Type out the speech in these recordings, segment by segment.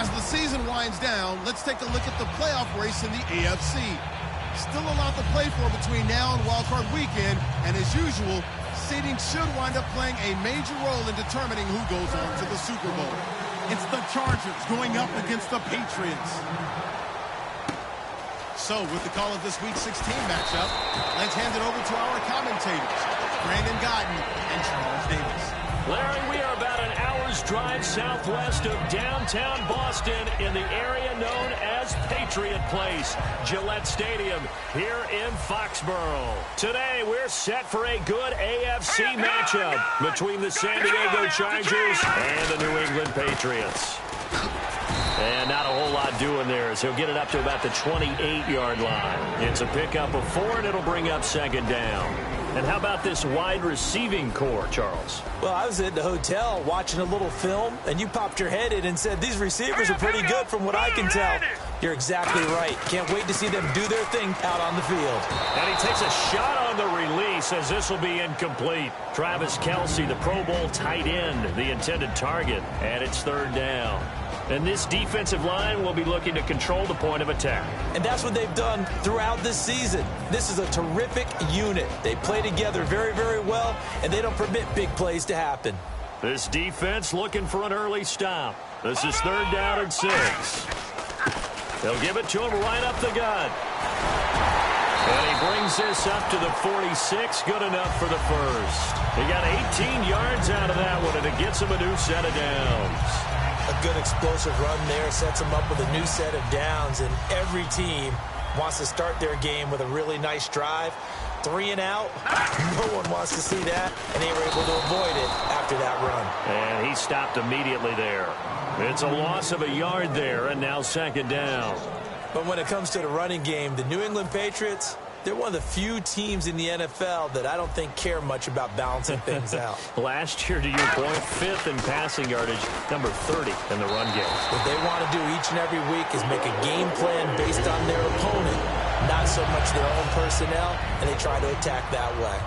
As the season winds down, let's take a look at the playoff race in the AFC. Still a lot to play for between now and wildcard weekend, and as usual, seeding should wind up playing a major role in determining who goes on to the Super Bowl. It's the Chargers going up against the Patriots. So, with the call of this Week 16 matchup, let's hand it over to our commentators, Brandon Godden and Charles Davis. Larry, we are about an hour's drive southwest of downtown Boston in the area known as Patriot Place, Gillette Stadium, here in Foxborough. Today, we're set for a good AFC matchup between the San Diego Chargers and the New England Patriots. And not a whole lot doing there as he'll get it up to about the 28-yard line. It's a pickup of 4, and it'll bring up second down. And how about this wide receiving core, Charles? Well, I was at the hotel watching a little film, and you popped your head in and said, these receivers are pretty good from what I can tell. You're exactly right. Can't wait to see them do their thing out on the field. And he takes a shot on the release as this will be incomplete. Travis Kelce, the Pro Bowl tight end, the intended target, and it's third down. And this defensive line will be looking to control the point of attack. And that's what they've done throughout this season. This is a terrific unit. They play together very, very well, and they don't permit big plays to happen. This defense looking for an early stop. This is third down and 6. They'll give it to him right up the gut. And he brings this up to the 46. Good enough for the first. He got 18 yards out of that one, and it gets him a new set of downs. A good explosive run there sets them up with a new set of downs, and every team wants to start their game with a really nice drive. 3 and out, no one wants to see that, and they were able to avoid it after that run. And he stopped immediately there. It's a loss of a yard there, and now second down. But when it comes to the running game, the New England Patriots, they're one of the few teams in the NFL that I don't think care much about balancing things out. Last year, to your point, 5th in passing yardage, number 30 in the run game. What they want to do each and every week is make a game plan based on their opponent, not so much their own personnel, and they try to attack that way.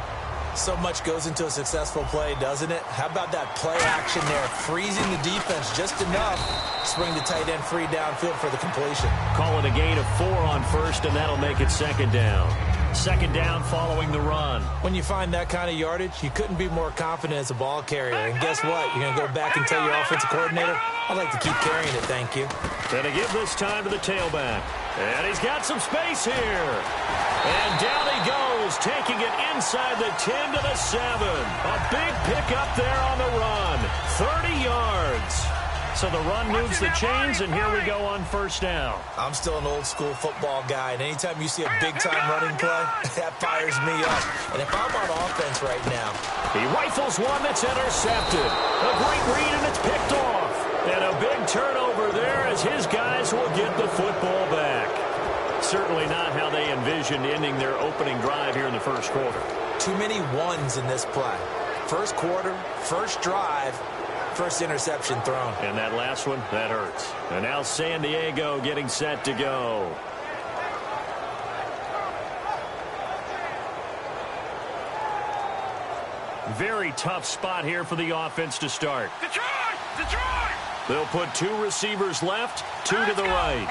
So much goes into a successful play, doesn't it? How about that play action there, freezing the defense just enough to swing the tight end free downfield for the completion. Call it a gain of 4 on first, and that'll make it second down. Second down following the run. When you find that kind of yardage, you couldn't be more confident as a ball carrier. And guess what? You're going to go back and tell your offensive coordinator, I'd like to keep carrying it, thank you. And to give this time to the tailback. And he's got some space here. And down he goes, taking it inside the 10 to the 7. A big pickup there on the run. 30 yards. So the run moves the chains, and here we go on first down. I'm still an old-school football guy, and anytime you see a big-time running play, that fires me up. And if I'm on offense right now, he rifles one that's intercepted. A great read, and it's picked off. And a big turnover there as his guys will get the football back. Certainly not how they envisioned ending their opening drive here in the first quarter. Too many ones in this play. First quarter, first drive, first interception thrown. And that last one, that hurts. And now San Diego getting set to go. Very tough spot here for the offense to start. Detroit! They'll put 2 receivers left, 2 to the right.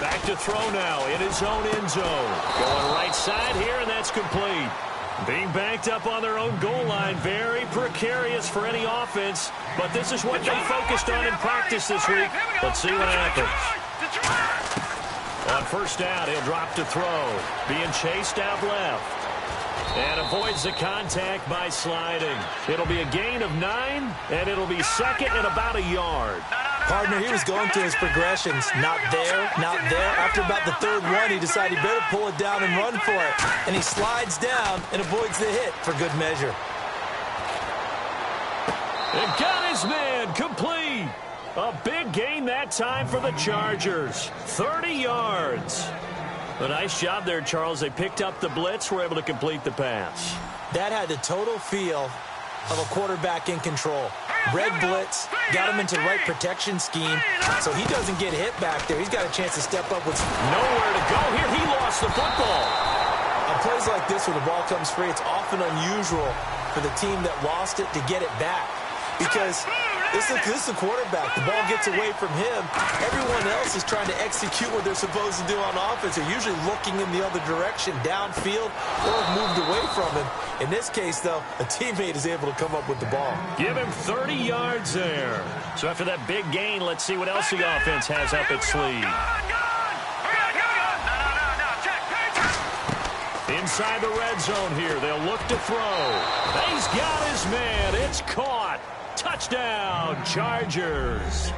Back to throw now in his own end zone. Going right side here, and that's complete. Being banked up on their own goal line, very precarious for any offense, but this is what they focused on in practice this week. Let's see what happens. On first down, he'll drop to throw. Being chased out left. And avoids the contact by sliding. It'll be a gain of 9, and it'll be second and about a yard. Partner, he was going through his progressions. Not there, not there. After about the third one, he decided he better pull it down and run for it. And he slides down and avoids the hit for good measure. And got his man complete. A big gain that time for the Chargers. 30 yards. A nice job there, Charles. They picked up the blitz, were able to complete the pass. That had the total feel of a quarterback in control. Red blitz, got him into the right protection scheme, so he doesn't get hit back there. He's got a chance to step up with nowhere to go here. He lost the football. On plays like this where the ball comes free, it's often unusual for the team that lost it to get it back, because This is the quarterback. The ball gets away from him. Everyone else is trying to execute what they're supposed to do on offense. They're usually looking in the other direction, downfield, or moved away from him. In this case, though, a teammate is able to come up with the ball. Give him 30 yards there. So after that big gain, let's see what else the offense has up its sleeve. Inside the red zone here, they'll look to throw. He's got his man. It's caught. Touchdown, Chargers.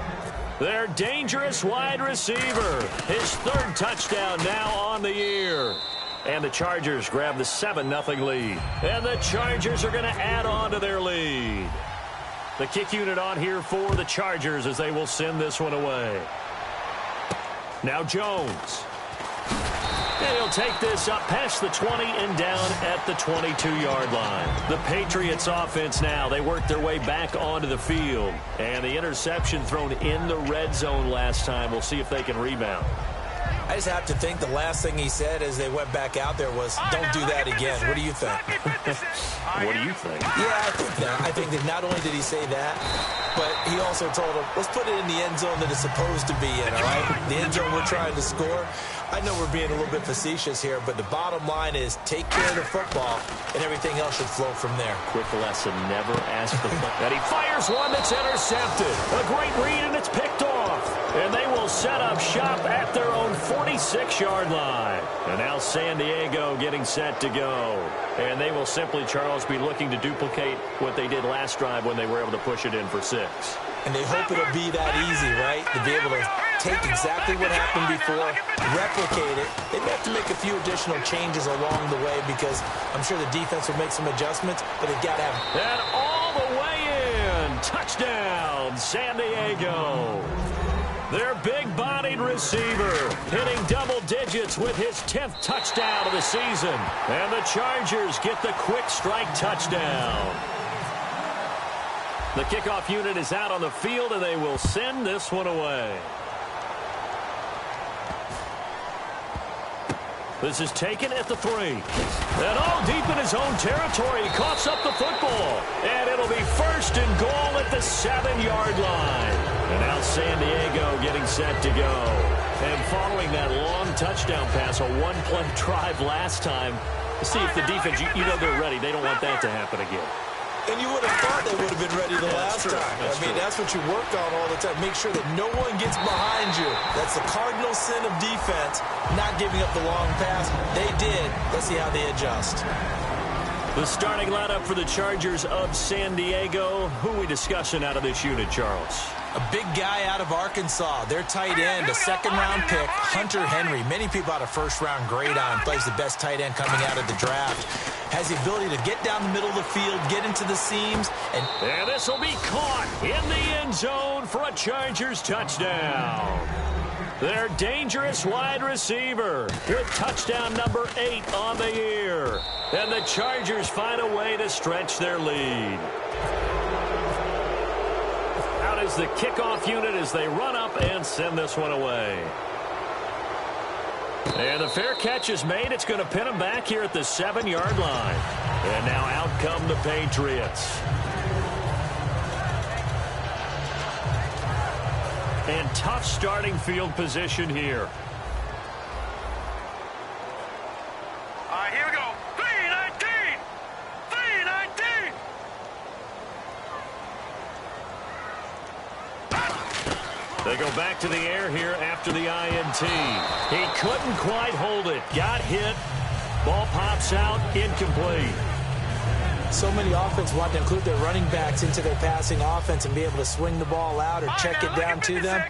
Their dangerous wide receiver. His third touchdown now on the year. And the Chargers grab the 7-0 lead. And the Chargers are going to add on to their lead. The kick unit on here for the Chargers as they will send this one away. Now Jones. And he'll take this up past the 20 and down at the 22-yard line. The Patriots offense now, they work their way back onto the field. And the interception thrown in the red zone last time. We'll see if they can rebound. I just have to think the last thing he said as they went back out there was, don't do that again. What do you think? What do you think? Yeah, I think that. I think that not only did he say that, but he also told him, let's put it in the end zone that it's supposed to be in, all right? The end zone we're trying to score. I know we're being a little bit facetious here, but the bottom line is take care of the football, and everything else should flow from there. Quick lesson, never ask the football. And he fires one that's intercepted. A great read, and it's picked off. And they will set up shop at their own 46-yard line. And now San Diego getting set to go. And they will simply, Charles, be looking to duplicate what they did last drive when they were able to push it in for 6. And they hope it'll be that easy, right? To be able to take exactly what happened before, replicate it. They may have to make a few additional changes along the way because I'm sure the defense will make some adjustments, but they've got to have... And all the way in. Touchdown, San Diego. Their big-bodied receiver hitting double digits with his 10th touchdown of the season. And the Chargers get the quick strike touchdown. The kickoff unit is out on the field, and they will send this one away. This is taken at the 3. And deep in his own territory, he coughs up the football. And it'll be 1st and goal at the 7-yard line. And now San Diego getting set to go. And following that long touchdown pass, a one-play drive last time, see if the defense, you know they're ready. They don't want that to happen again. And you would have thought they would have been ready the last time. That's what you work on all the time. Make sure that no one gets behind you. That's the cardinal sin of defense, not giving up the long pass. They did. Let's see how they adjust. The starting lineup for the Chargers of San Diego. Who are we discussing out of this unit, Charles? A big guy out of Arkansas. Their tight end, a second-round pick, Hunter Henry. Many people out of first-round grade on. Plays the best tight end coming out of the draft. Has the ability to get down the middle of the field, get into the seams. And this will be caught in the end zone for a Chargers touchdown. Their dangerous wide receiver with touchdown number 8 on the year. And the Chargers find a way to stretch their lead. Out is the kickoff unit as they run up and send this one away. And the fair catch is made. It's going to pin them back here at the 7-yard line. And now out come the Patriots. And tough starting field position here. All right, here we go. 3-19! 3-19! They go back to the air here after the INT. He couldn't quite hold it. Got hit. Ball pops out. Incomplete. So many offenses want to include their running backs into their passing offense and be able to swing the ball out or check it down to them.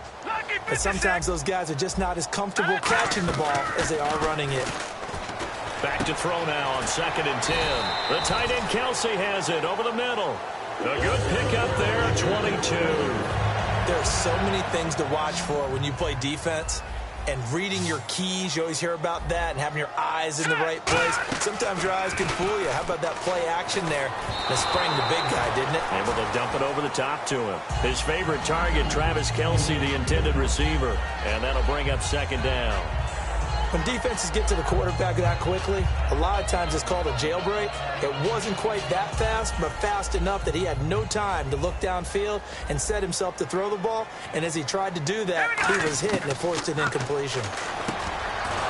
But sometimes those guys are just not as comfortable catching the ball as they are running it. Back to throw now on 2nd and 10. The tight end Kelsey has it over the middle. A good pickup there at 22. There are so many things to watch for when you play defense. And reading your keys, you always hear about that, and having your eyes in the right place. Sometimes your eyes can fool you. How about that play action there? That sprang the big guy, didn't it? Able to dump it over the top to him. His favorite target, Travis Kelsey, the intended receiver. And that'll bring up 2nd down. When defenses get to the quarterback that quickly, a lot of times it's called a jailbreak. It wasn't quite that fast, but fast enough that he had no time to look downfield and set himself to throw the ball. And as he tried to do that, he was hit and it forced an incompletion.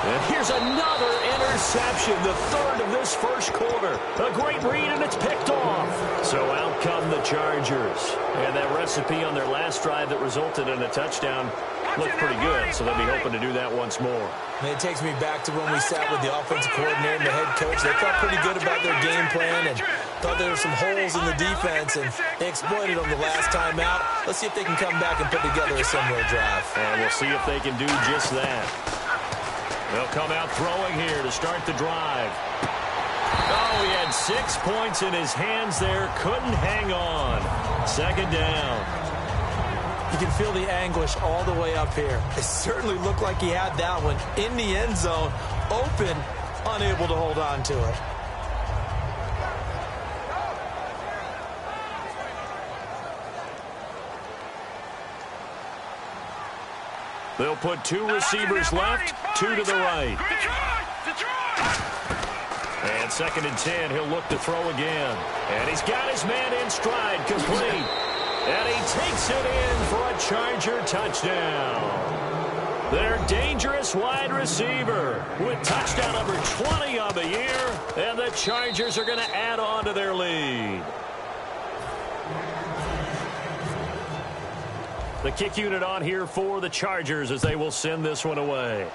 And here's another interception, the third of this first quarter. A great read, and it's picked off. So out come the Chargers. And that recipe on their last drive that resulted in a touchdown looked pretty good, so they'll be hoping to do that once more. And it takes me back to when we sat with the offensive coordinator and the head coach. They felt pretty good about their game plan and thought there were some holes in the defense, and they exploited them the last time out. Let's see if they can come back and put together a similar drive. And we'll see if they can do just that. They'll come out throwing here to start the drive. Oh, he had 6 points in his hands there. Couldn't hang on. Second down. You can feel the anguish all the way up here. It certainly looked like he had that one in the end zone, open, unable to hold on to it. They'll put 2 receivers left, 2 to the right. And 2nd and 10, he'll look to throw again. And he's got his man in stride, complete. And he takes it in for a Charger touchdown. Their dangerous wide receiver with touchdown number 20 on the year. And the Chargers are going to add on to their lead. The kick unit on here for the Chargers as they will send this one away.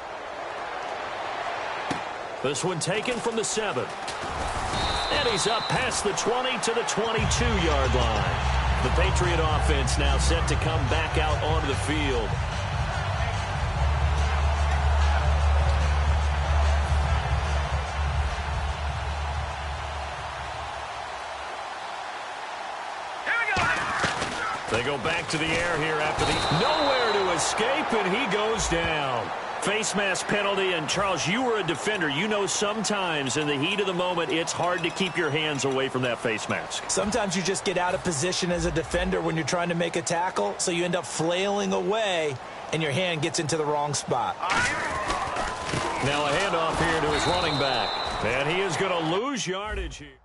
This one taken from the 7. And he's up past the 20 to the 22-yard line. The Patriot offense now set to come back out onto the field. They go back to the air here after the nowhere to escape, and he goes down. Face mask penalty, and Charles, you were a defender. You know sometimes in the heat of the moment, it's hard to keep your hands away from that face mask. Sometimes you just get out of position as a defender when you're trying to make a tackle, so you end up flailing away, and your hand gets into the wrong spot. Now a handoff here to his running back, and he is going to lose yardage here.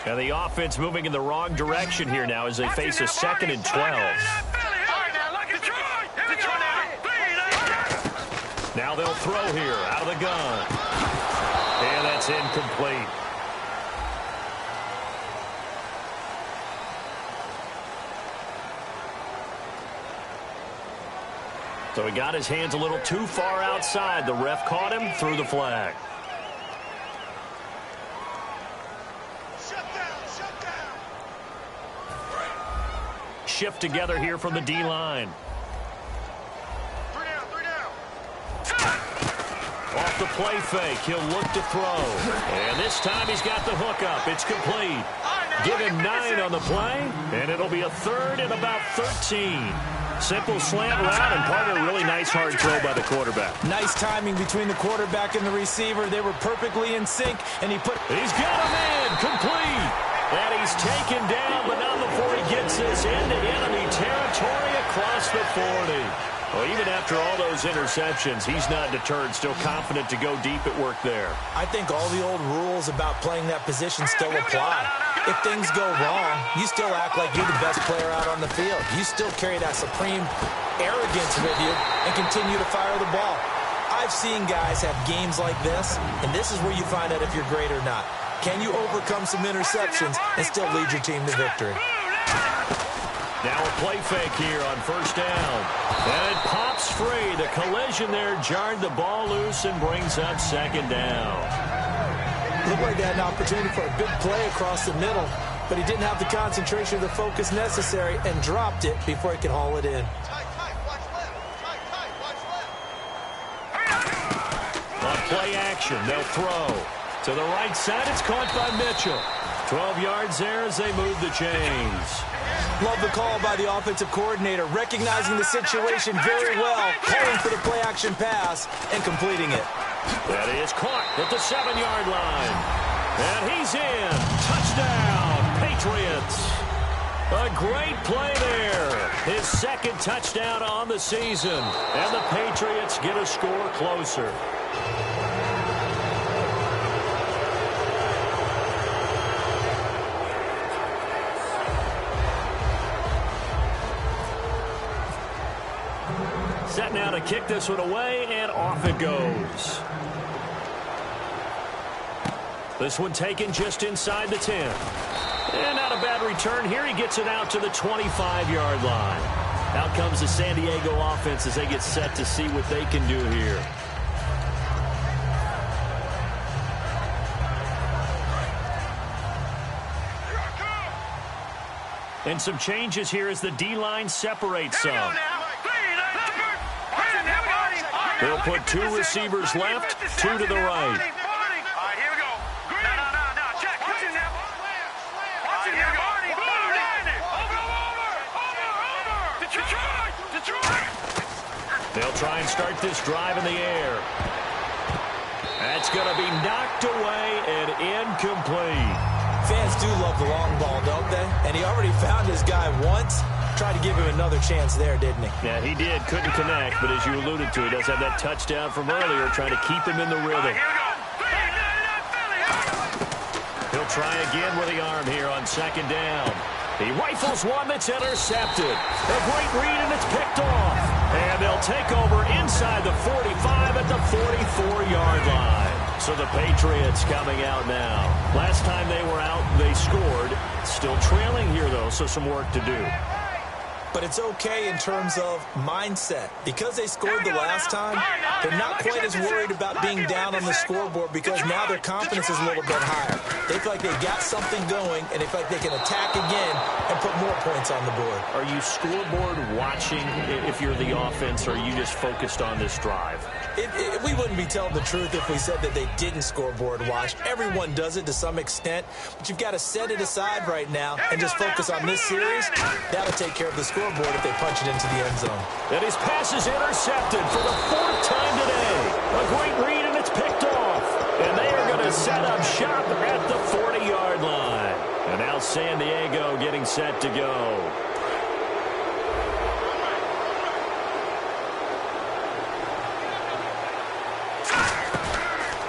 And the offense moving in the wrong direction here now as they face a 2nd and 12. Now they'll throw here out of the gun. And that's incomplete. So he got his hands a little too far outside. The ref caught him, threw the flag. Shift together here from the D-line. Off the play fake, he'll look to throw. And this time he's got the hook up. It's complete. Give him 9 on the play, and it'll be a 3rd and about 13. Simple slant route, and part of a really nice hard throw by the quarterback. Nice timing between the quarterback and the receiver. They were perfectly in sync, and he's got a man complete. And he's taken down, but not before he gets this into enemy territory across the 40. Well, even after all those interceptions, he's not deterred, still confident to go deep at work there. I think all the old rules about playing that position still apply. If things go wrong, you still act like you're the best player out on the field. You still carry that supreme arrogance with you and continue to fire the ball. I've seen guys have games like this, and this is where you find out if you're great or not. Can you overcome some interceptions and still lead your team to victory? Now a play fake here on 1st down. And it pops free. The collision there jarred the ball loose and brings up 2nd down. Looked like they had an opportunity for a big play across the middle, but he didn't have the concentration or the focus necessary and dropped it before he could haul it in. On play action, they'll throw. To the right side, it's caught by Mitchell. 12 yards there as they move the chains. Love the call by the offensive coordinator, recognizing the situation very well, calling for the play-action pass, and completing it. That is caught at the 7-yard line. And he's in. Touchdown, Patriots. A great play there. His second touchdown on the season. And the Patriots get a score closer. Set now to kick this one away, and off it goes. This one taken just inside the 10. And not a bad return here. He gets it out to the 25-yard line. Out comes the San Diego offense as they get set to see what they can do here. And some changes here as the D-line separates some. They'll put 2 receivers left, 2 to the right. They'll try and start this drive in the air. That's going to be knocked away and incomplete. Fans do love the long ball, don't they? And he already found his guy once. Tried to give him another chance there, didn't he? Yeah, he did. Couldn't connect, but as you alluded to, he does have that touchdown from earlier, trying to keep him in the rhythm. He'll try again with the arm here on 2nd down. He rifles one that's intercepted. A great read, and it's picked off. And they'll take over inside the 45 at the 44-yard line. So the Patriots coming out now. Last time they were out, they scored. Still trailing here, though, so some work to do. But it's okay in terms of mindset. Because they scored the last time, they're not quite as worried about being down on the scoreboard because now their confidence is a little bit higher. They feel like they've got something going, and they feel like they can attack again and put more points on the board. Are you scoreboard watching if you're the offense, or are you just focused on this drive? We wouldn't be telling the truth if we said that they didn't scoreboard watch. Everyone does it to some extent, but you've got to set it aside right now and just focus on this series. That'll take care of the scoreboard if they punch it into the end zone. And his pass is intercepted for the 4th time today. A great read, and it's picked off. And they are going to set up shop at the 40-yard line. And now San Diego getting set to go.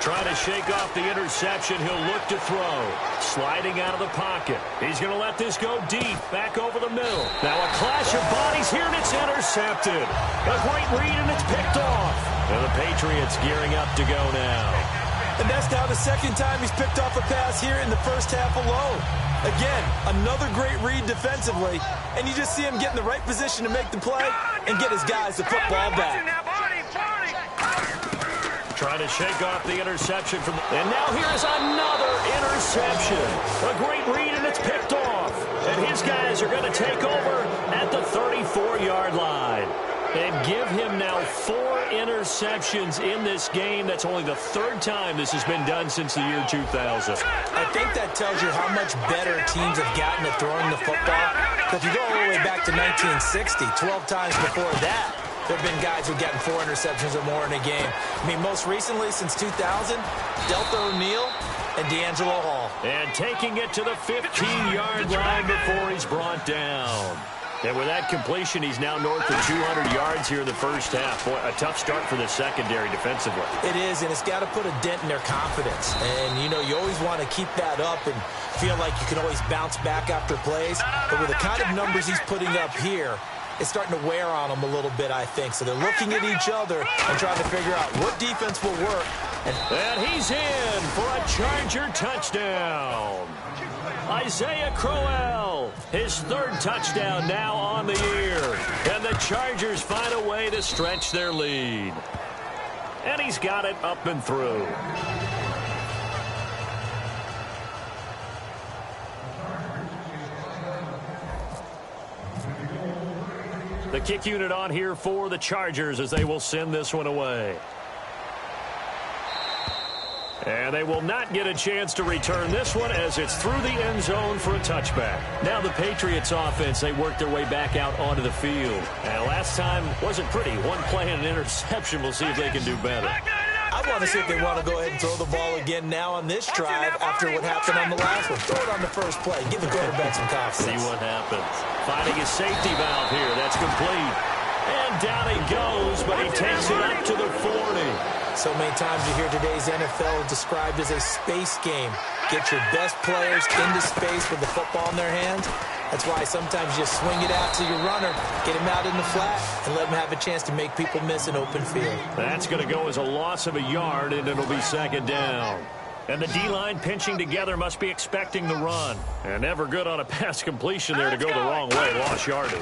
Trying to shake off the interception. He'll look to throw. Sliding out of the pocket. He's going to let this go deep. Back over the middle. Now a clash of bodies here, and it's intercepted. A great read, and it's picked off. And the Patriots gearing up to go now. And that's now the 2nd time he's picked off a pass here in the first half alone. Again, another great read defensively. And you just see him get in the right position to make the play and get his guys the football back. Trying to shake off the interception from and now here's another interception. A great read, and it's picked off. And his guys are going to take over at the 34-yard line. And give him now 4 interceptions in this game. That's only the 3rd time this has been done since the year 2000. I think that tells you how much better teams have gotten at throwing the football. If you go all the way back to 1960, 12 times before that, there have been guys who've gotten 4 interceptions or more in a game. I mean, most recently, since 2000, Delta O'Neal and D'Angelo Hall. And taking it to the 15-yard line before he's brought down. And with that completion, he's now north of 200 yards here in the first half. Boy, a tough start for the secondary defensively. It is, and it's got to put a dent in their confidence. And, you know, you always want to keep that up and feel like you can always bounce back after plays. But with the kind of numbers he's putting up here, it's starting to wear on them a little bit, I think. So they're looking at each other and trying to figure out what defense will work. And he's in for a Charger touchdown. Isaiah Crowell, his 3rd touchdown now on the year. And the Chargers find a way to stretch their lead. And he's got it up and through. The kick unit on here for the Chargers as they will send this one away. And they will not get a chance to return this one as it's through the end zone for a touchback. Now the Patriots offense, they work their way back out onto the field. And last time wasn't pretty. One play and an interception. We'll see if they can do better. I want to see if they want to go ahead and throw the ball again now on this drive after what happened on the last one. Throw it on the first play. Give the quarterback some confidence. See what happens. Finding his safety valve here. That's complete. And down he goes, but he takes it up to the 40. So many times you hear today's NFL described as a space game. Get your best players into space with the football in their hands. That's why sometimes you just swing it out to your runner, get him out in the flat, and let him have a chance to make people miss an open field. That's going to go as a loss of a yard, and it'll be second down. And the D-line pinching together must be expecting the run. And never good on a pass completion there to go the wrong way. Lost yardage.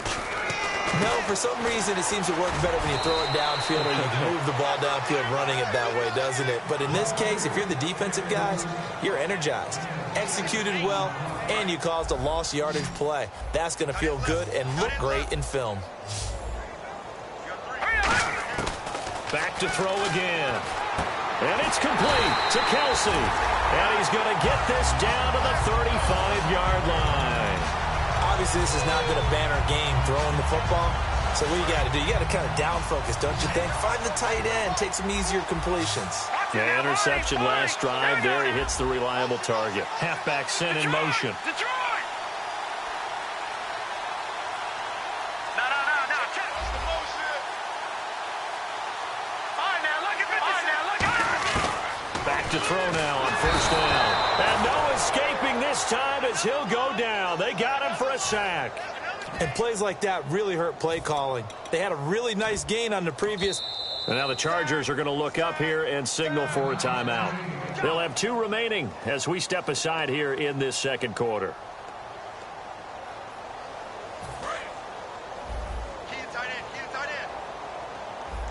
No, for some reason it seems to work better when you throw it downfield or you move the ball downfield running it that way, doesn't it? But in this case, if you're the defensive guys, you're energized, executed well, and you caused a lost yardage play. That's going to feel good and look great in film. Back to throw again. And it's complete to Kelsey. And he's going to get this down to the 35-yard line. Obviously, this has not been a banner game throwing the football. So what you got to do? You got to kind of down focus, don't you think? Find the tight end. Take some easier completions. Yeah, interception last drive. There he hits the reliable target. Halfback sent in motion. Back to throw now on first down. And no escaping this time as he'll go down. They got him for a sack. And plays like that really hurt play calling. They had a really nice gain on the previous. And now the Chargers are going to look up here and signal for a timeout. They'll have 2 remaining as we step aside here in this second quarter.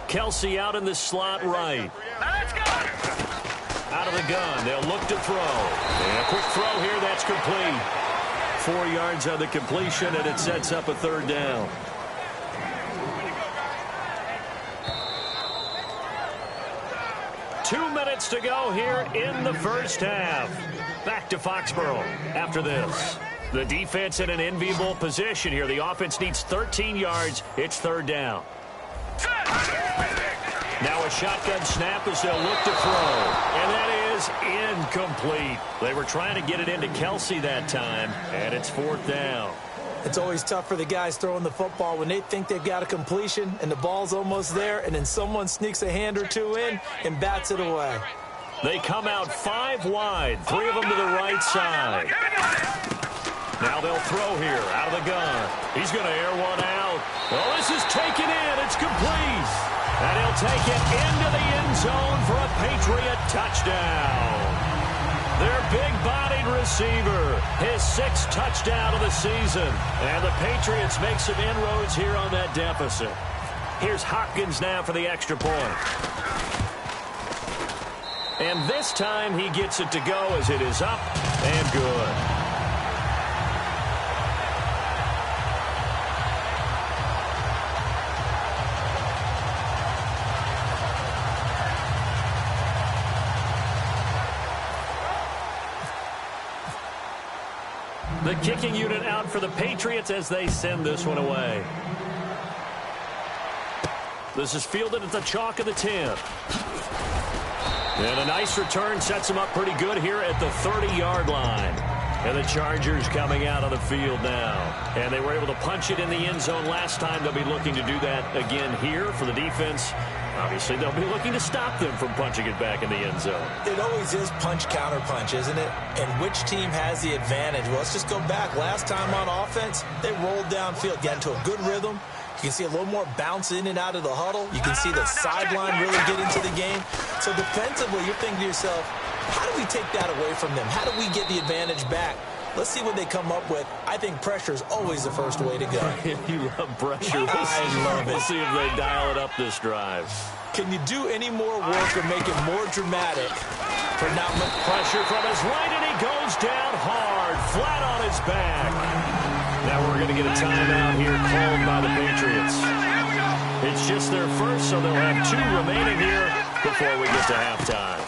Kelsey out in the slot right. Out of the gun, they'll look to throw. And a quick throw here, that's complete. 4 yards on the completion, and it sets up a third down. Two minutes to go here in the first half. Back to Foxborough after this. The defense in an enviable position here. The offense needs 13 yards. It's third down. Now a shotgun snap as they'll look to throw. And that is incomplete. They were trying to get it into Kelsey that time, and it's fourth down. It's always tough for the guys throwing the football when they think they've got a completion and the ball's almost there, and then someone sneaks a hand or two in and bats it away. They come out 5 wide, 3 of them to the right side. Now they'll throw here out of the gun. He's going to air one out. Oh, this is taken in. It's complete. And he'll take it into the end zone for a Patriot touchdown. Their big-bodied receiver, his 6th touchdown of the season. And the Patriots make some inroads here on that deficit. Here's Hopkins now for the extra point. And this time he gets it to go as it is up and good. The kicking unit out for the Patriots as they send this one away. This is fielded at the chalk of the 10. And a nice return sets them up pretty good here at the 30-yard line. And the Chargers coming out on the field now. And they were able to punch it in the end zone last time. They'll be looking to do that again here for the defense. Obviously, they'll be looking to stop them from punching it back in the end zone. It always is punch-counter-punch, isn't it? And which team has the advantage? Well, let's just go back. Last time on offense, they rolled downfield, got into a good rhythm. You can see a little more bounce in and out of the huddle. You can see the sideline really get into the game. So defensively, you're thinking to yourself, how do we take that away from them? How do we get the advantage back? Let's see what they come up with. I think pressure is always the first way to go. You love pressure. I love it. We'll see if they dial it up this drive. Can you do any more work or make it more dramatic? For now, pressure from his right, and he goes down hard, flat on his back. Now we're going to get a timeout here called by the Patriots. It's just their first, so they'll have 2 remaining here before we get to halftime.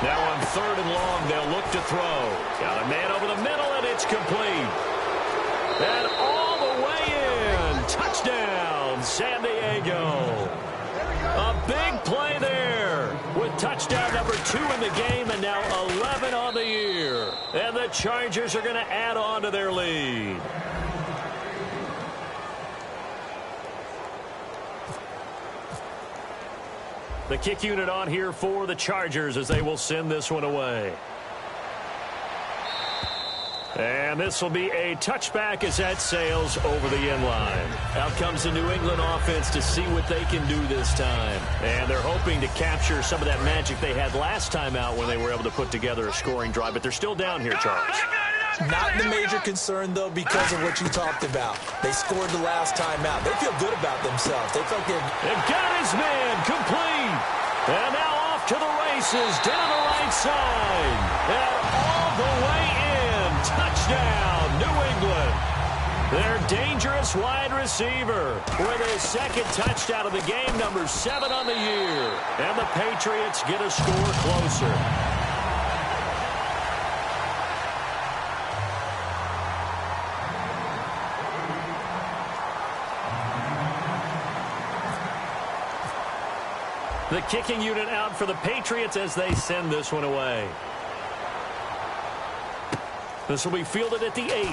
Now on 3rd and long, they'll look to throw. Got a man over the middle, and it's complete. And all the way in. Touchdown, San Diego. A big play there with touchdown number 2 in the game and now 11 on the year. And the Chargers are going to add on to their lead. The kick unit on here for the Chargers as they will send this one away. And this will be a touchback as that sails over the end line. Out comes the New England offense to see what they can do this time. And they're hoping to capture some of that magic they had last time out when they were able to put together a scoring drive. But they're still down here, Charles. Not the major concern, though, because of what you talked about. They scored the last time out. They feel good about themselves. They felt good. They've got his man complete. And now off to the races down the right side. And all the way in. Touchdown, New England. Their dangerous wide receiver with his 2nd touchdown of the game, number 7 on the year. And the Patriots get a score closer. The kicking unit out for the Patriots as they send this one away. This will be fielded at the 8.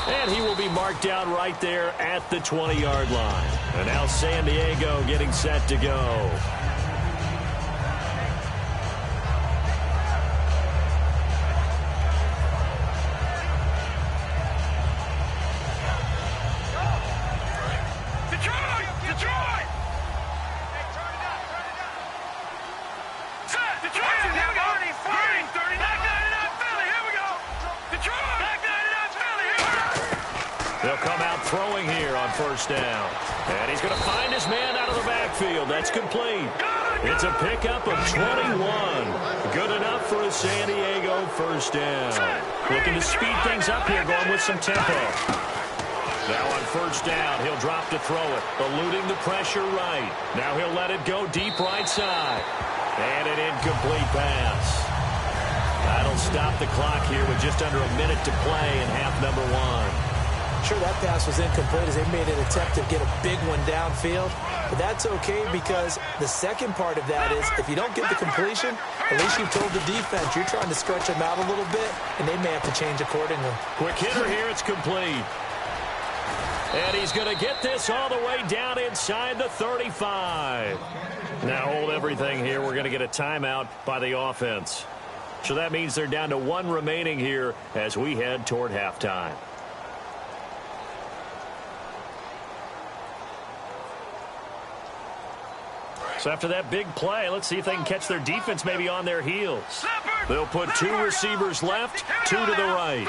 And he will be marked down right there at the 20-yard line. And now San Diego getting set to go. They'll come out throwing here on 1st down. And he's going to find his man out of the backfield. That's complete. It's a pickup of 21. Good enough for a San Diego 1st down. Looking to speed things up here, going with some tempo. Now on 1st down, he'll drop to throw it, eluding the pressure right. Now he'll let it go deep right side. And an incomplete pass. That'll stop the clock here with just under a minute to play in half number 1. Sure, that pass was incomplete as they made an attempt to get a big one downfield. But that's okay because the second part of that is if you don't get the completion, at least you've told the defense you're trying to stretch them out a little bit, and they may have to change accordingly. Quick hitter here. It's complete. And he's going to get this all the way down inside the 35. Now hold everything here. We're going to get a timeout by the offense. So that means they're down to 1 remaining here as we head toward halftime. So after that big play, let's see if they can catch their defense maybe on their heels. They'll put 2 receivers left, 2 to the right.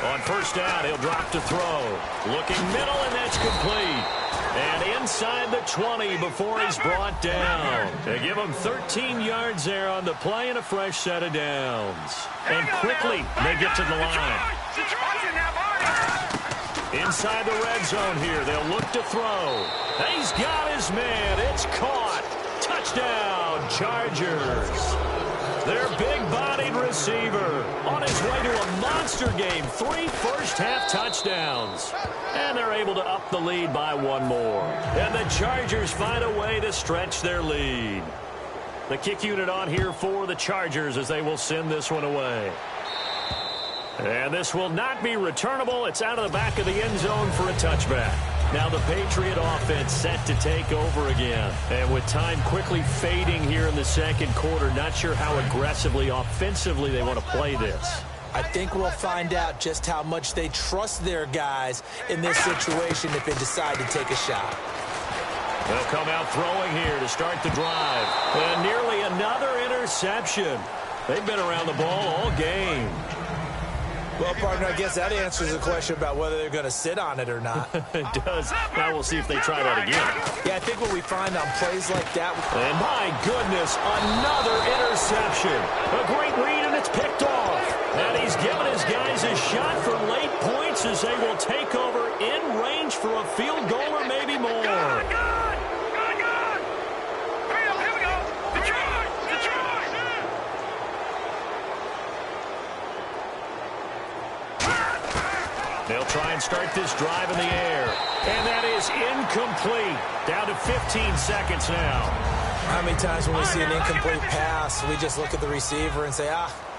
On 1st down, he'll drop to throw. Looking middle, and that's complete. And inside the 20 before he's brought down. They give him 13 yards there on the play and a fresh set of downs. And quickly, they get to the line. Inside the red zone here, they'll look to throw. He's got his man. It's caught. Touchdown, Chargers. Their big-bodied receiver on his way to a monster game. 3 first-half touchdowns. And they're able to up the lead by 1 more. And the Chargers find a way to stretch their lead. The kick unit on here for the Chargers as they will send this one away. And this will not be returnable. It's out of the back of the end zone for a touchback. Now the Patriot offense set to take over again. And with time quickly fading here in the 2nd quarter, not sure how aggressively, offensively they want to play this. I think we'll find out just how much they trust their guys in this situation if they decide to take a shot. They'll come out throwing here to start the drive. And nearly another interception. They've been around the ball all game. Well, partner, I guess that answers the question about whether they're going to sit on it or not. It does. Now we'll see if they try that again. Yeah, I think what we find on plays like that. And my goodness, another interception. A great read, and it's picked off. And he's given his guys a shot for late points as they will take over in range for for a field goal or maybe more. Good. Here we go. Detroit. They'll try and start this drive in the air. And that is incomplete. Down to 15 seconds now. How many times when we see an incomplete pass, we just look at the receiver and say,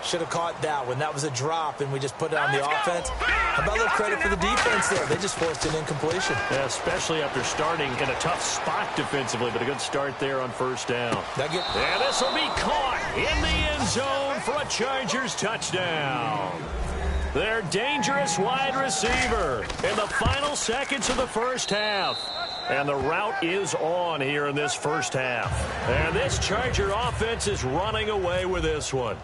should have caught that one. That was a drop, and we just put it on the offense. How about a little credit for the defense there? They just forced an incompletion. Yeah, especially after starting in a tough spot defensively, but a good start there on first down. And this will be caught in the end zone for a Chargers touchdown. Their dangerous wide receiver in the final seconds of the first half. And the route is on here in this first half. And this Charger offense is running away with this one.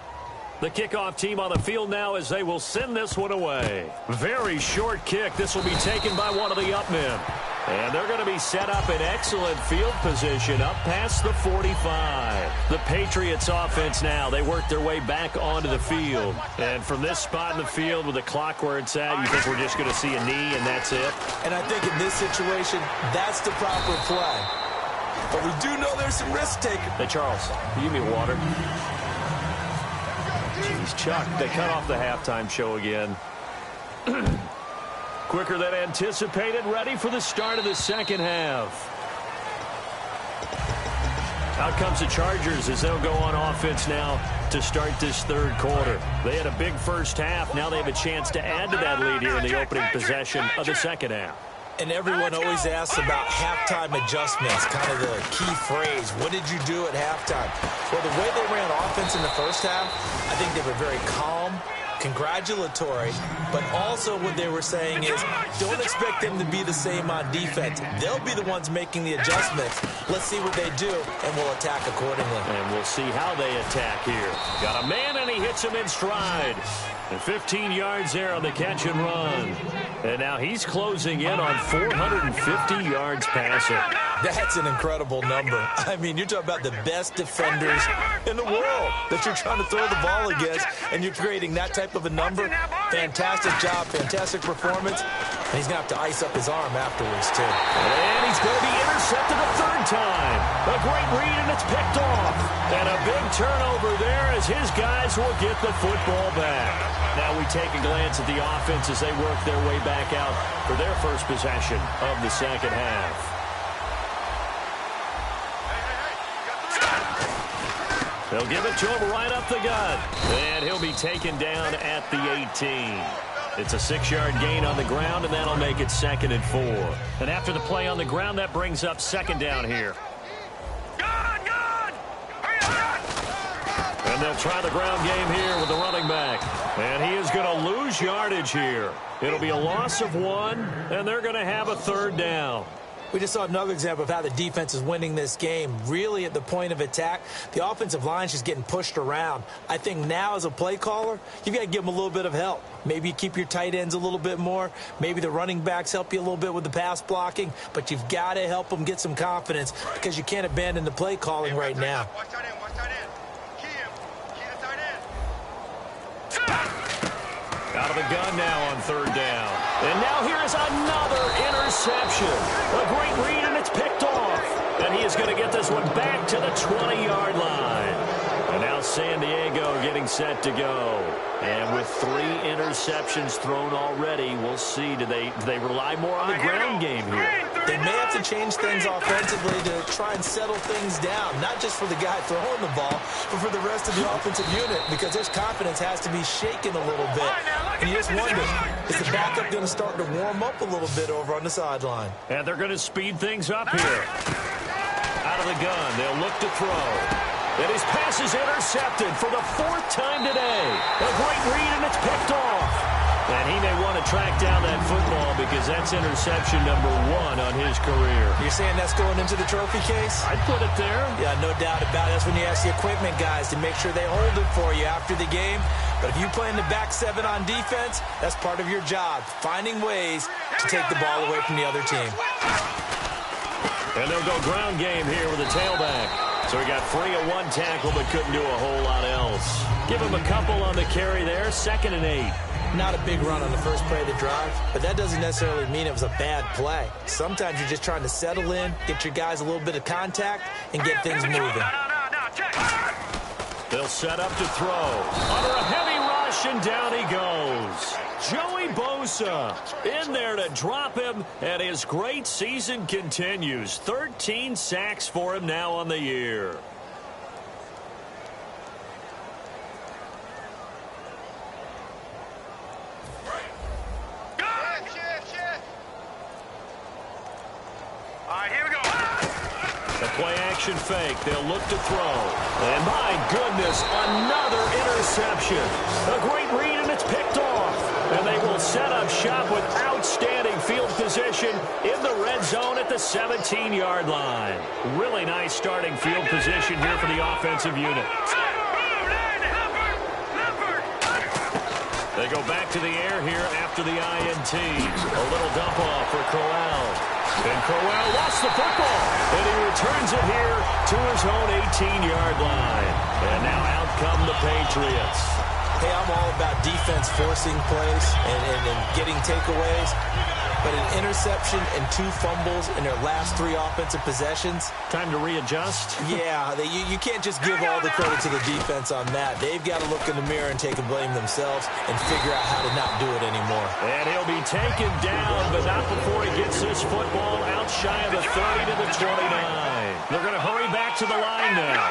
The kickoff team on the field now as they will send this one away. Very short kick. This will be taken by one of the up men. And they're going to be set up in excellent field position up past the 45. The Patriots offense now, they work their way back onto the field. And from this spot in the field with the clock where it's at, you think we're just going to see a knee and that's it? And I think in this situation, that's the proper play. But we do know there's some risk taking. Hey, Charles, you give me water. Jeez, Chuck, they cut off the halftime show again. Quicker than anticipated, ready for the start of the second half. Out comes the Chargers as they'll go on offense now to start this third quarter. They had a big first half. Now they have a chance to add to that lead here in the opening possession of the second half. And everyone always asks about halftime adjustments, kind of the key phrase. What did you do at halftime? Well, the way they ran offense in the first half, I think they were very calm, congratulatory, but also what they were saying is don't expect them to be the same on defense. They'll be the ones making the adjustments. Let's see what they do, and we'll attack accordingly. And we'll see how they attack here. Got a man, and he hits him in stride. And 15 yards there on the catch and run. And now he's closing in on 450 yards passing. That's an incredible number. I mean, you're talking about the best defenders in the world that you're trying to throw the ball against, and you're creating that type of a number. Fantastic job, fantastic performance. And he's going to have to ice up his arm afterwards, too. And he's going to be intercepted a third time. A great read, and it's picked off. And a big turnover there as his guys will get the football back. Now we take a glance at the offense as they work their way back out for their first possession of the second half. They'll give it to him right up the gut. And he'll be taken down at the 18. It's a 6-yard gain on the ground, and that'll make it 2nd and 4. And after the play on the ground, that brings up 2nd down here. And they'll try the ground game here with the running back. And he is going to lose yardage here. It'll be a loss of 1, and they're going to have a 3rd down. We just saw another example of how the defense is winning this game. Really at the point of attack, the offensive line is just getting pushed around. I think now as a play caller, you've got to give them a little bit of help. Maybe you keep your tight ends a little bit more. Maybe the running backs help you a little bit with the pass blocking. But you've got to help them get some confidence because you can't abandon the play calling right now. Watch tight end. Key the tight end. Out of the gun now on 3rd down. And now here is another interception. A great read, and it's picked off. And he is going to get this one back to the 20-yard line. And now San Diego getting set to go. And with 3 interceptions thrown already, we'll see. Do they rely more on the ground game here? They may have to change things offensively to try and settle things down, not just for the guy throwing the ball, but for the rest of the offensive unit, because their confidence has to be shaken a little bit. And you just wonder, is the backup going to start to warm up a little bit over on the sideline? And they're going to speed things up here. Out of the gun, they'll look to throw. And his pass is intercepted for the 4th time today. A great read, and it's picked off. And he may want to track down that football because that's interception number 1 on his career. You're saying that's going into the trophy case? I'd put it there. Yeah, no doubt about it. That's when you ask the equipment guys to make sure they hold it for you after the game. But if you play in the back 7 on defense, that's part of your job, finding ways to take the ball away from the other team. And they'll go ground game here with the tailback. So he got free of 1 tackle but couldn't do a whole lot else. Give him a couple on the carry there, 2nd and 8. Not a big run on the first play of the drive, but that doesn't necessarily mean it was a bad play. Sometimes you're just trying to settle in, get your guys a little bit of contact, and get things moving. They'll set up to throw. Under a heavy rush, and down he goes. Joey Bosa in there to drop him, and his great season continues. 13 sacks for him now on the year. Play-action fake. They'll look to throw. And my goodness, another interception. A great read, and it's picked off. And they will set up shop with outstanding field position in the red zone at the 17-yard line. Really nice starting field position here for the offensive unit. They go back to the air here after the INT. A little dump off for Crowell. And Crowell lost the football, and he returns it here to his own 18-yard line. And now out come the Patriots. Hey, I'm all about defense forcing plays and getting takeaways. But an interception and 2 fumbles in their last 3 offensive possessions. Time to readjust? Yeah, you can't just give all the credit to the defense on that. They've got to look in the mirror and take a blame themselves and figure out how to not do it anymore. And he'll be taken down, but not before he gets this football out shy of the 30 to the 29. They're going to hurry back to the line now.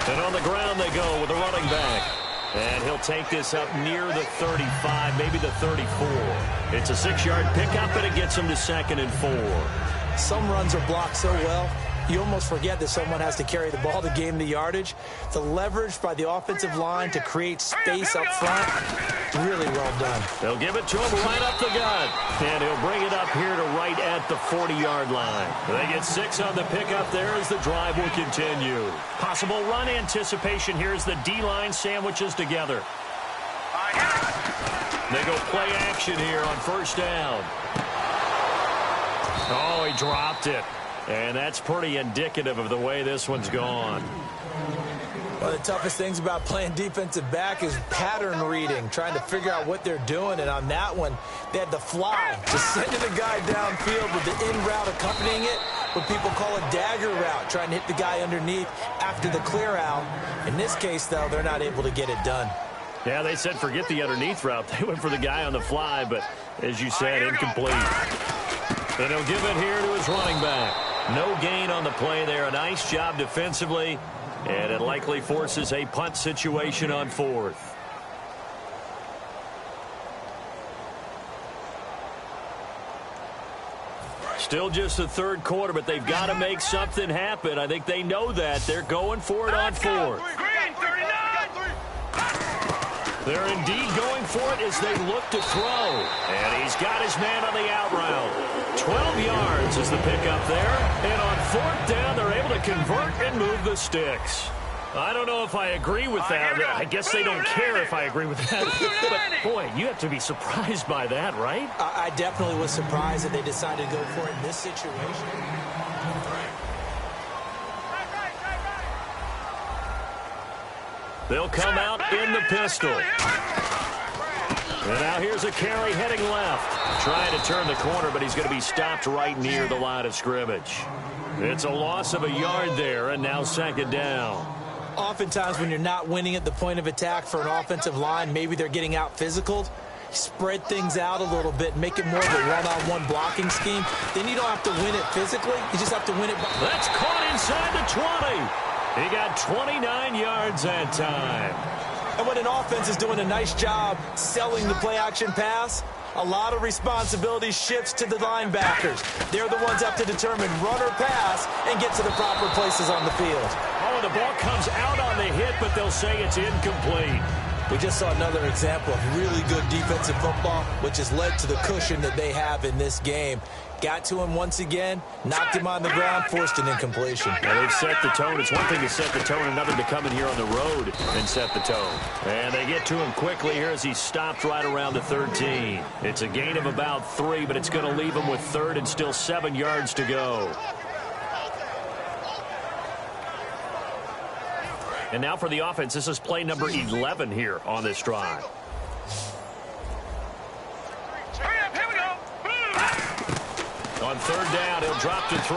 And on the ground they go with the running back. And he'll take this up near the 35, maybe the 34. It's a 6-yard pickup, and it gets him to 2nd and 4. Some runs are blocked so well, you almost forget that someone has to carry the ball to gain the yardage. The leverage by the offensive line to create space up front, really well done. They'll give it to him right up the gut. And he'll bring it up here to right at the 40-yard line. They get 6 on the pickup there as the drive will continue. Possible run anticipation here as the D-line sandwiches together. They go play action here on 1st down. Oh, he dropped it. And that's pretty indicative of the way this one's gone. One of the toughest things about playing defensive back is pattern reading, trying to figure out what they're doing. And on that one, they had the fly, just sending the guy downfield with the in route accompanying it, what people call a dagger route, trying to hit the guy underneath after the clear out. In this case, though, they're not able to get it done. Yeah, they said forget the underneath route. They went for the guy on the fly, but as you said, incomplete. And he'll give it here to his running back. No gain on the play there. A nice job defensively, and it likely forces a punt situation on 4th. Still just the 3rd quarter, but they've got to make something happen. I think they know that. They're going for it on 4th. They're indeed going for it as they look to throw. And he's got his man on the out route. 12 yards is the pickup there. And on 4th down, they're able to convert and move the sticks. I don't know if I agree with that. I guess they don't care if I agree with that. But, boy, you have to be surprised by that, right? I definitely was surprised that they decided to go for it in this situation. They'll come out in the pistol. And now here's a carry heading left. Trying to turn the corner, but he's going to be stopped right near the line of scrimmage. It's a loss of a yard there, and now 2nd down. Oftentimes when you're not winning at the point of attack for an offensive line, maybe they're getting out physical. Spread things out a little bit, make it more of a one-on-one blocking scheme. Then you don't have to win it physically. You just have to win it. That's caught inside the 20. He got 29 yards that time. And when an offense is doing a nice job selling the play-action pass, a lot of responsibility shifts to the linebackers. They're the ones that have to determine run or pass and get to the proper places on the field. Oh, the ball comes out on the hit, but they'll say it's incomplete. We just saw another example of really good defensive football, which has led to the cushion that they have in this game. Got to him once again, knocked him on the ground, forced an incompletion. Well, they've set the tone. It's one thing to set the tone, another to come in here on the road and set the tone. And they get to him quickly here as he stopped right around the 13. It's a gain of about 3, but it's going to leave him with 3rd and still 7 yards to go. And now for the offense, this is play number 11 here on this drive. On third down, he'll drop to throw.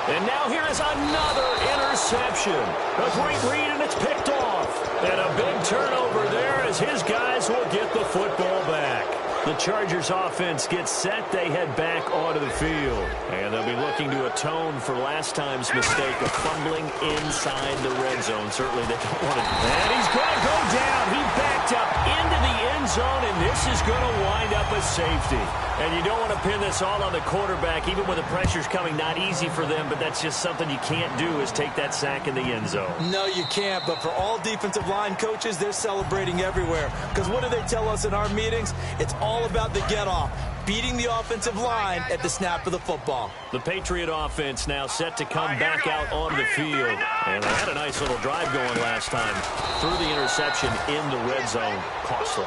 And now here is another interception. A great read, and it's picked off. And a big turnover there as his guys will get the football back. The Chargers offense gets set. They head back onto the field. And they'll be looking to atone for last time's mistake of fumbling inside the red zone. Certainly they don't want to. And he's going to go down. He backed up into the end zone, and this is going to wind up a safety. And you don't want to pin this all on the quarterback, even when the pressure's coming. Not easy for them, but that's just something you can't do, is take that sack in the end zone. No, you can't. But for all defensive line coaches, they're celebrating everywhere. Because what do they tell us in our meetings? It's all about the get-off, beating the offensive line at the snap of the football. The Patriot offense now set to come back out onto the field. And they had a nice little drive going last time. Threw the interception in the red zone. Costly.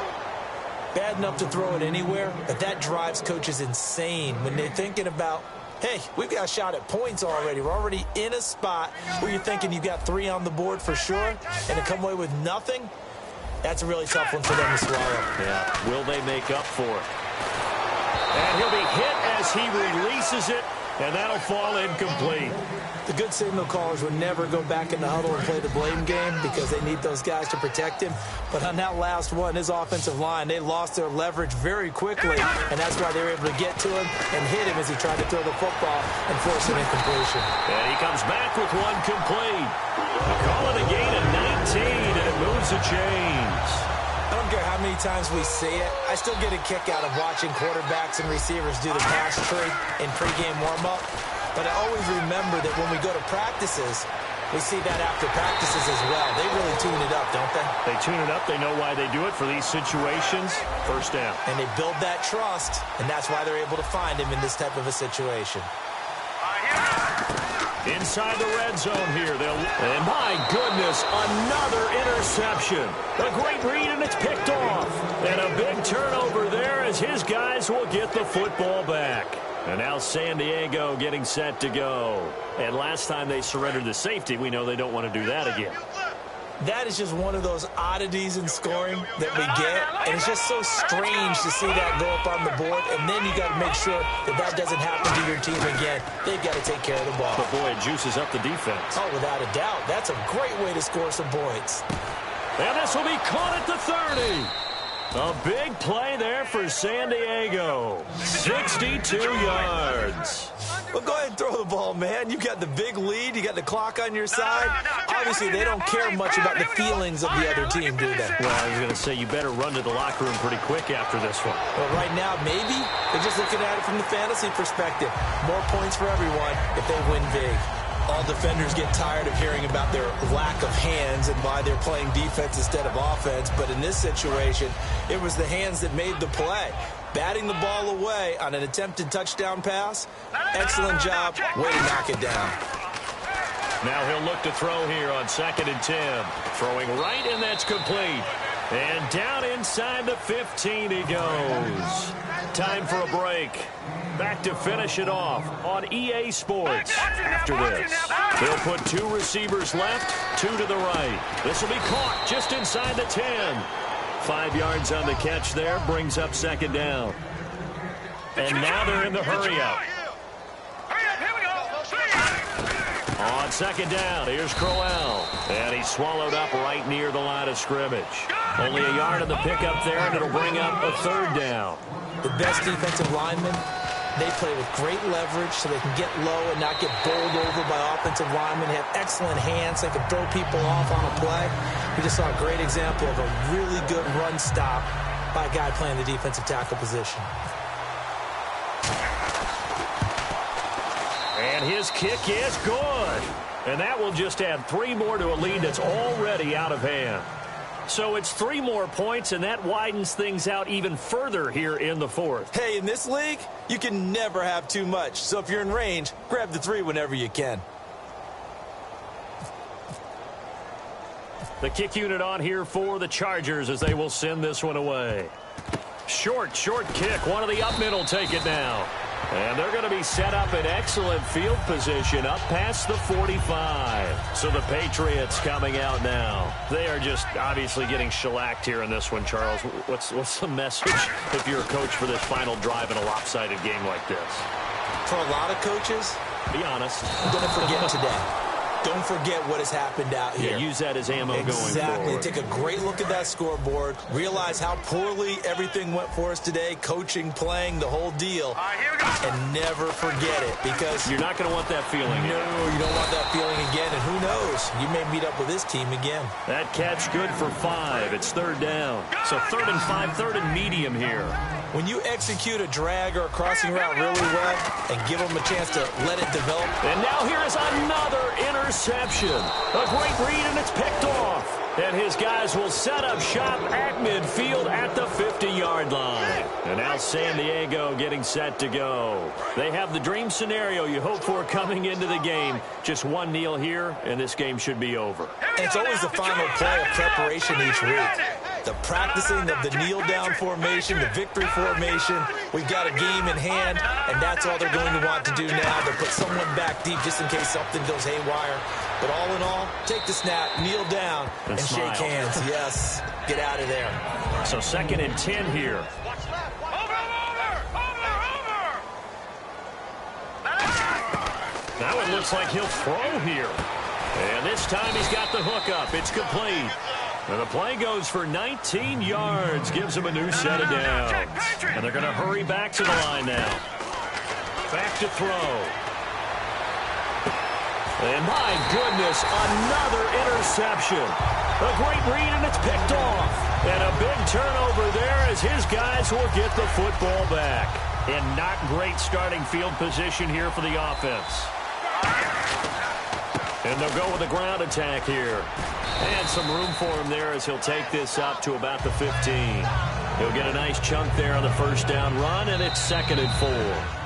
Bad enough to throw it anywhere, but that drives coaches insane when they're thinking about, hey, we've got a shot at points already. We're already in a spot where you're thinking you've got 3 on the board for sure, and to come away with nothing, that's a really tough one for them to swallow. Yeah, will they make up for it? And he'll be hit as he releases it, and that'll fall incomplete. The good signal callers would never go back in the huddle and play the blame game because they need those guys to protect him. But on that last one, his offensive line, they lost their leverage very quickly, and that's why they were able to get to him and hit him as he tried to throw the football and force an incompletion. And he comes back with one complete. They call it a gain of 19, and it moves the chains. I don't care how many times we see it. I still get a kick out of watching quarterbacks and receivers do the pass tree in pregame warm-up. But I always remember that when we go to practices, we see that after practices as well. They really tune it up, don't they? They tune it up. They know why they do it for these situations. First down. And they build that trust, and that's why they're able to find him in this type of a situation. Inside the red zone here. And my goodness, another interception. A great read, and it's picked off. And a big turnover there as his guys will get the football back. And now San Diego getting set to go. And last time they surrendered the safety, we know they don't want to do that again. That is just one of those oddities in scoring that we get. And it's just so strange to see that go up on the board. And then you got to make sure that that doesn't happen to your team again. They've got to take care of the ball. But boy, it juices up the defense. Oh, without a doubt. That's a great way to score some points. And this will be caught at the 30. A big play there for San Diego. 62 yards. Well, go ahead and throw the ball, man. You've got the big lead. You got the clock on your side. Obviously, they don't care much about the feelings of the other team, do they? Well, I was going to say, you better run to the locker room pretty quick after this one. Well, right now, maybe they're just looking at it from the fantasy perspective. More points for everyone if they win big. All defenders get tired of hearing about their lack of hands and why they're playing defense instead of offense. But in this situation, it was the hands that made the play. Batting the ball away on an attempted touchdown pass. Excellent job. Way to knock it down. Now he'll look to throw here on 2nd and 10. Throwing right, and that's complete. And down inside the 15 he goes. Time for a break. Back to finish it off on EA Sports after this. They'll put 2 receivers left, 2 to the right. This will be caught just inside the 10. 5 yards on the catch there, brings up 2nd down. And now they're in the hurry-up. On 2nd down, here's Crowell. And he's swallowed up right near the line of scrimmage. Only a yard on the pickup there, and it'll bring up a 3rd down. The best defensive linemen, they play with great leverage so they can get low and not get bowled over by offensive linemen. They have excellent hands. They can throw people off on a play. We just saw a great example of a really good run stop by a guy playing the defensive tackle position. And his kick is good. And that will just add 3 more to a lead that's already out of hand. So it's 3 more points, and that widens things out even further here in the 4th. Hey, in this league, you can never have too much. So if you're in range, grab the 3 whenever you can. The kick unit on here for the Chargers as they will send this one away. Short kick. One of the up middle take it now. And they're going to be set up in excellent field position up past the 45. So the Patriots coming out now. They are just obviously getting shellacked here in this one, Charles. What's the message if you're a coach for this final drive in a lopsided game like this? For a lot of coaches, be honest, don't forget today. Don't forget what has happened out here. Yeah, use that as ammo going forward. Exactly. Take a great look at that scoreboard. Realize how poorly everything went for us today. Coaching, playing, the whole deal. And never forget it, because you're not going to want that feeling. No, you don't want that feeling again. And who knows? You may meet up with this team again. That catch good for 5. It's third down. So 3rd and 5, 3rd and medium here. When you execute a drag or a crossing route really well and give them a chance to let it develop. And now here is another interception. A great read, and it's picked off. And his guys will set up shop at midfield at the 50-yard line. And now San Diego getting set to go. They have the dream scenario you hope for coming into the game. Just one kneel here, and this game should be over. And it's always the final play of preparation each week. The practicing of the kneel-down formation, the victory formation. We've got a game in hand, and that's all they're going to want to do now. They'll put someone back deep just in case something goes haywire. But all in all, take the snap, kneel down, and shake hands. Yes, get out of there. So 2nd and 10 here. That one looks like he'll throw here. And this time he's got the hook up. It's complete. And the play goes for 19 yards. Gives him a new set of downs. And they're going to hurry back to the line now. Back to throw. And my goodness, another interception. A great read, and it's picked off. And a big turnover there as his guys will get the football back. And not great starting field position here for the offense. And they'll go with a ground attack here. And some room for him there as he'll take this up to about the 15. He'll get a nice chunk there on the first down run, and it's 2nd and 4.